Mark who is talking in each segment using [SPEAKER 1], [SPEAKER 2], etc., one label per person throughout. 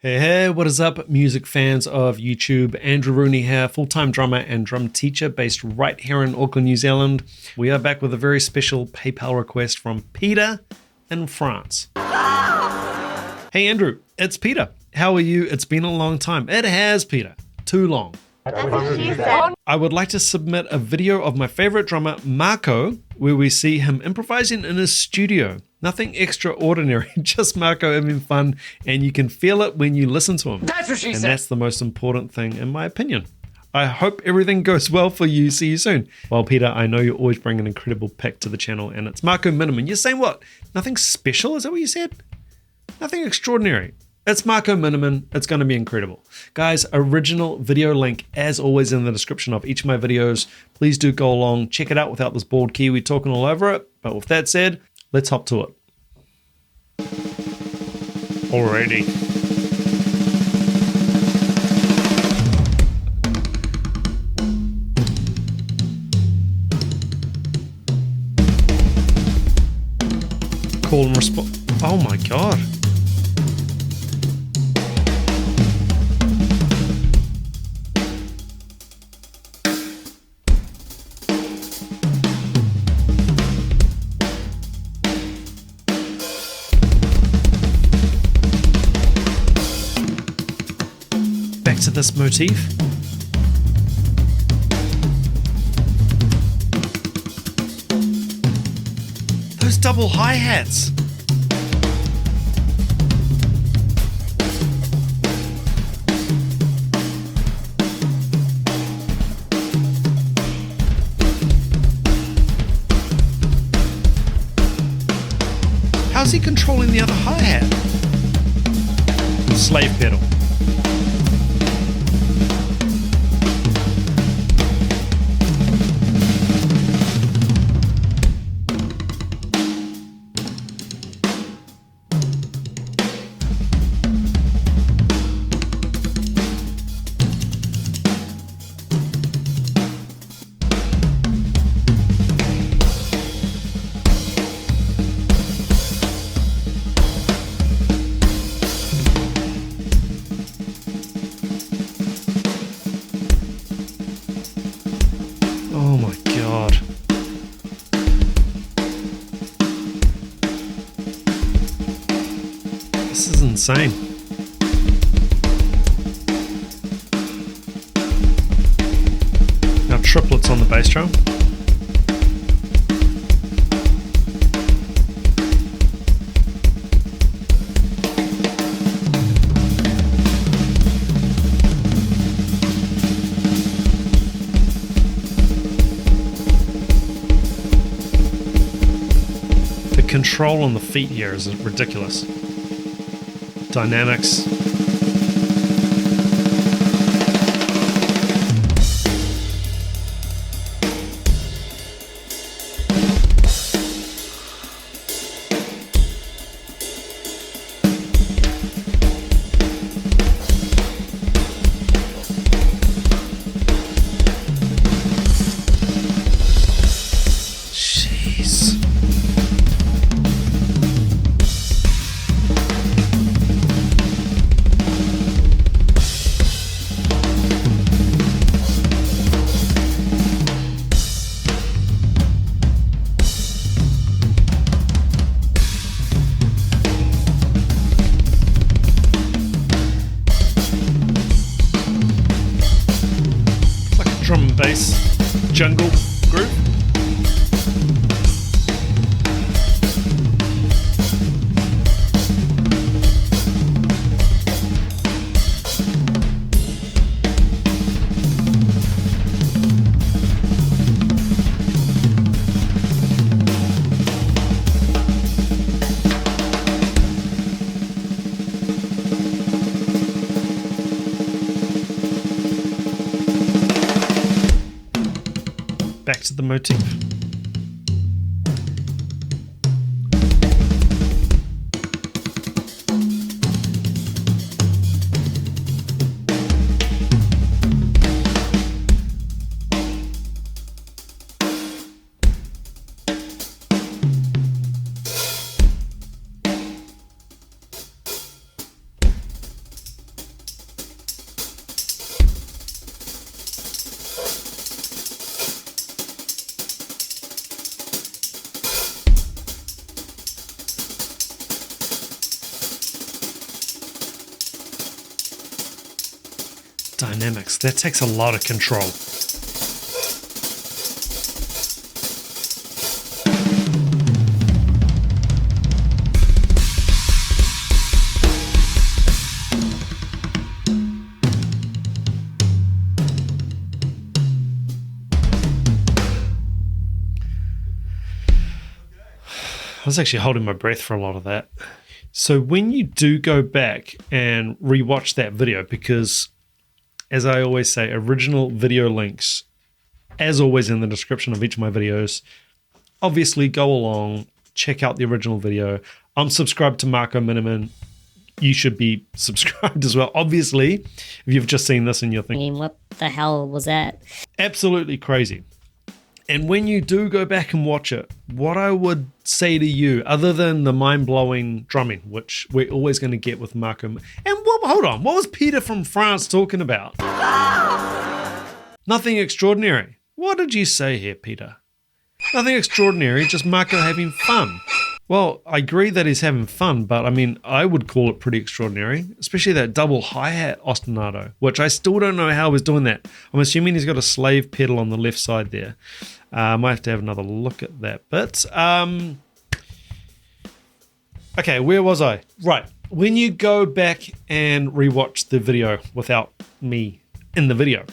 [SPEAKER 1] Hey, what is up, music fans of YouTube? Andrew Rooney here, full-time drummer and drum teacher based right here in Auckland, New Zealand. We are back with a very special PayPal request from Peter in France. Hey Andrew, it's Peter. How are you? It's been a long time. It has, Peter. Too long. I would like to submit a video of my favorite drummer, Marco, where we see him improvising in his studio. Nothing extraordinary, just Marco having fun, and you can feel it when you listen to him. That's what she said. And that's the most important thing, in my opinion. I hope everything goes well for you. See you soon. Well, Peter, I know you always bring an incredible pick to the channel, and it's Marco Minnemann. You're saying what? Nothing special? Is that what you said? Nothing extraordinary. It's Marco Minnemann. It's going to be incredible. Guys, original video link, as always, in the description of each of my videos. Please do go along, check it out without this bald Kiwi talking all over it. But with that said, let's hop to it. Already. Call and response. Oh my god. Back to this motif. Those double hi-hats. How's he controlling the other hi-hat? Slave pedal. Oh my god. This is insane. Now triplets on the bass drum. Control on the feet here is ridiculous. Dynamics. Drum and bass jungle group. Back to the motif. dynamics. That takes a lot of control. I was actually holding my breath for a lot of that. So when you do go back and rewatch that video, because as I always say, original video links, as always in the description of each of my videos, obviously go along, check out the original video. I'm subscribed to Marco Minnemann. You should be subscribed as well. Obviously, if you've just seen this and you're thinking,
[SPEAKER 2] what the hell was that?
[SPEAKER 1] Absolutely crazy. And when you do go back and watch it, what I would say to you, other than the mind-blowing drumming, which we're always going to get with Marco, and hold on, what was Peter from France talking about? Nothing extraordinary. What did you say here, Peter? Nothing extraordinary, just Marco having fun. Well, I agree that he's having fun, but I mean, I would call it pretty extraordinary, especially that double hi-hat ostinato, which I still don't know how he's doing that. I'm assuming he's got a slave pedal on the left side there. I might have to have another look at that. But, okay, where was I? Right. When you go back and rewatch the video without me in the video,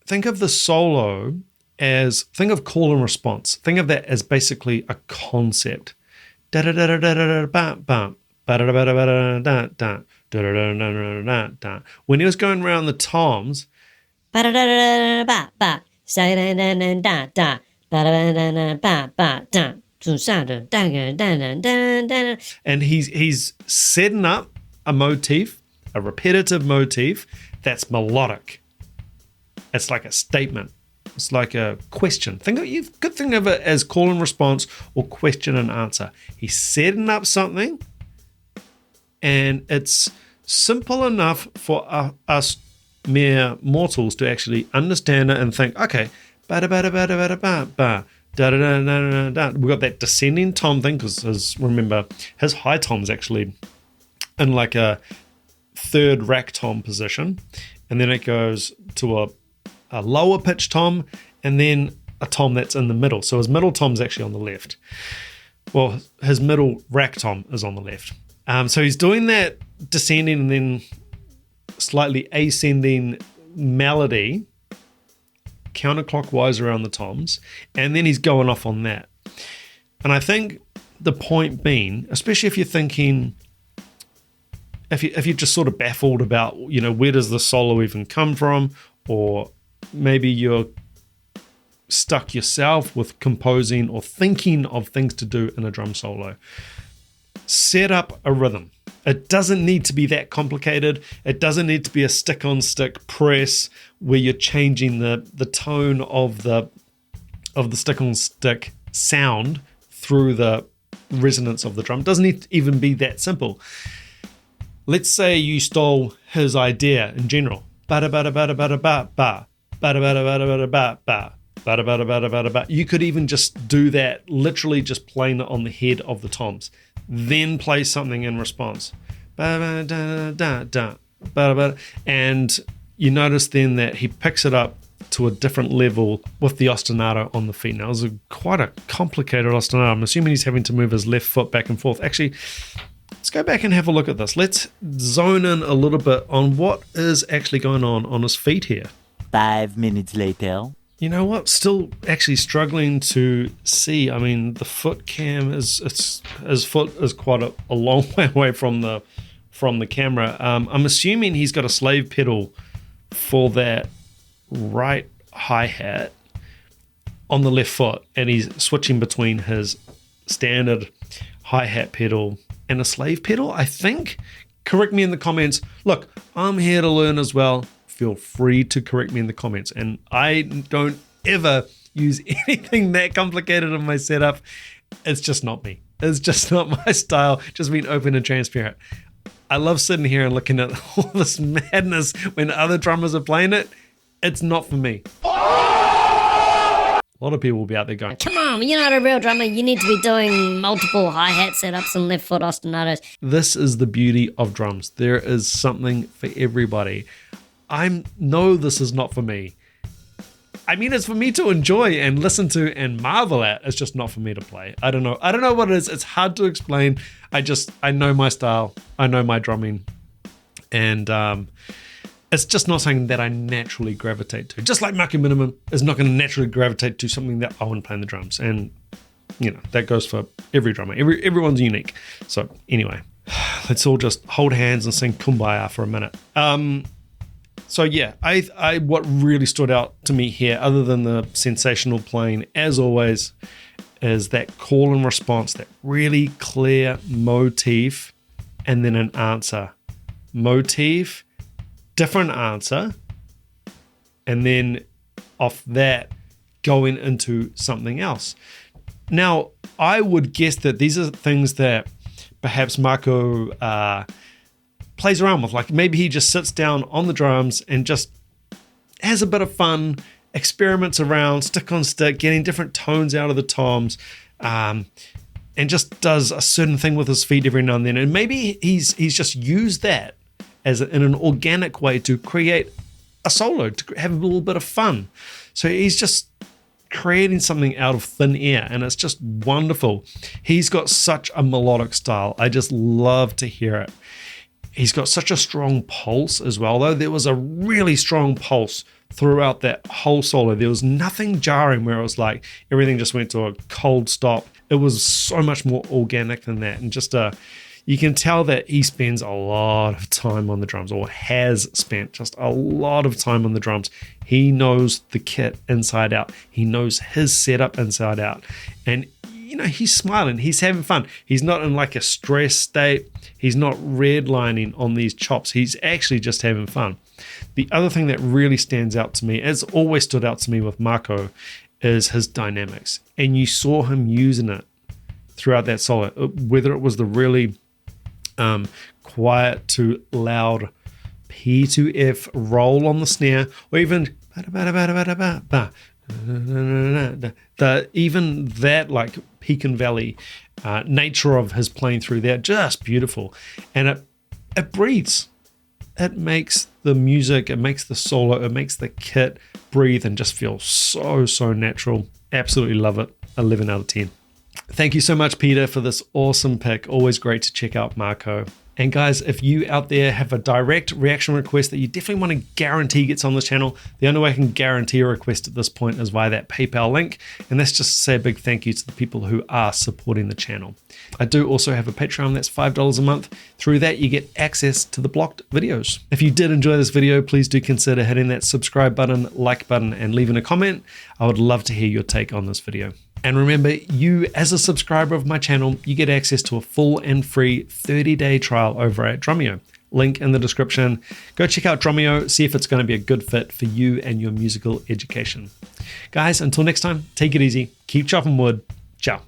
[SPEAKER 1] think of the solo as, think of call and response. Think of that as basically a concept. When he was going around the toms, and he's setting up a motif, a repetitive motif that's melodic. It's like a statement. It's like a question. You could think of it as call and response or question and answer. He's setting up something, and it's simple enough for us mere mortals to actually understand it and think, okay, we got that descending tom thing, because remember, his high tom's actually in like a third rack tom position, and then it goes to a lower pitch tom, and then a tom that's in the middle. So his middle tom's actually on the left. Well, his middle rack tom is on the left. So he's doing that descending and then slightly ascending melody counterclockwise around the toms, and then he's going off on that. And I think the point being, especially if you're thinking, if you're just sort of baffled about, where does the solo even come from, or maybe you're stuck yourself with composing or thinking of things to do in a drum solo, set up a rhythm. It doesn't need to be that complicated. It doesn't need to be a stick-on-stick press where you're changing the tone of the stick-on-stick sound through the resonance of the drum. It doesn't need to even be that simple. Let's say you stole his idea in general. Ba-da-ba-da-ba-da-ba-da-ba. You could even just do that, literally just playing it on the head of the toms. Then play something in response. And you notice then that he picks it up to a different level with the ostinato on the feet. Now, it was quite a complicated ostinato. I'm assuming he's having to move his left foot back and forth. Actually, let's go back and have a look at this. Let's zone in a little bit on what is actually going on his feet here.
[SPEAKER 3] 5 minutes later.
[SPEAKER 1] You know what? Still actually struggling to see. I mean, the foot cam his foot is quite a long way away from the camera. I'm assuming he's got a slave pedal for that right hi-hat on the left foot, and he's switching between his standard hi-hat pedal and a slave pedal, I think. Correct me in the comments. Look, I'm here to learn as well. Feel free to correct me in the comments. And I don't ever use anything that complicated in my setup. It's just not me. It's just not my style. Just being open and transparent. I love sitting here and looking at all this madness when other drummers are playing it. It's not for me. A lot of people will be out there going,
[SPEAKER 2] come on, you're not a real drummer. You need to be doing multiple hi-hat setups and left foot ostinatos.
[SPEAKER 1] This is the beauty of drums. There is something for everybody. I know this is not for me. I mean, it's for me to enjoy and listen to and marvel at. It's just not for me to play. I don't know what it is. It's hard to explain. I know my style. I know my drumming. And it's just not something that I naturally gravitate to. Just like Marky Minnemann is not going to naturally gravitate to something that I want to play on the drums. And, that goes for every drummer. Everyone's unique. So anyway, let's all just hold hands and sing Kumbaya for a minute. So yeah, I what really stood out to me here, other than the sensational playing, as always, is that call and response, that really clear motif, and then an answer. Motif, different answer, and then off that, going into something else. Now, I would guess that these are things that perhaps Marco plays around with. Like maybe he just sits down on the drums and just has a bit of fun, experiments around, stick on stick, getting different tones out of the toms, and just does a certain thing with his feet every now and then. And maybe he's just used that in an organic way to create a solo, to have a little bit of fun. So he's just creating something out of thin air, and it's just wonderful. He's got such a melodic style. I just love to hear it. He's got such a strong pulse as well, though. There was a really strong pulse throughout that whole solo. There was nothing jarring where it was like everything just went to a cold stop. It was so much more organic than that. And just you can tell that he spends a lot of time on the drums, or has spent just a lot of time on the drums. He knows the kit inside out. He knows his setup inside out. And he's smiling, he's having fun. He's not in like a stress state. He's not redlining on these chops. He's actually just having fun. The other thing that really stands out to me, as always stood out to me with Marco, is his dynamics. And you saw him using it throughout that solo, whether it was the really quiet to loud P to F roll on the snare, or even even that like peak and valley nature of his playing through there, just beautiful. And it breathes. It makes the music, it makes the solo, it makes the kit breathe and just feel so natural. Absolutely love it. 11 out of 10. Thank you so much, Peter, for this awesome pick. Always great to check out Marco. And guys, if you out there have a direct reaction request that you definitely want to guarantee gets on this channel, the only way I can guarantee a request at this point is via that PayPal link. And that's just to say a big thank you to the people who are supporting the channel. I do also have a Patreon that's $5 a month. Through that, you get access to the blocked videos. If you did enjoy this video, please do consider hitting that subscribe button, like button, and leaving a comment. I would love to hear your take on this video. And remember, you as a subscriber of my channel, you get access to a full and free 30-day trial over at Drumeo. Link in the description. Go check out Drumeo, see if it's going to be a good fit for you and your musical education. Guys, until next time, take it easy, keep chopping wood. Ciao.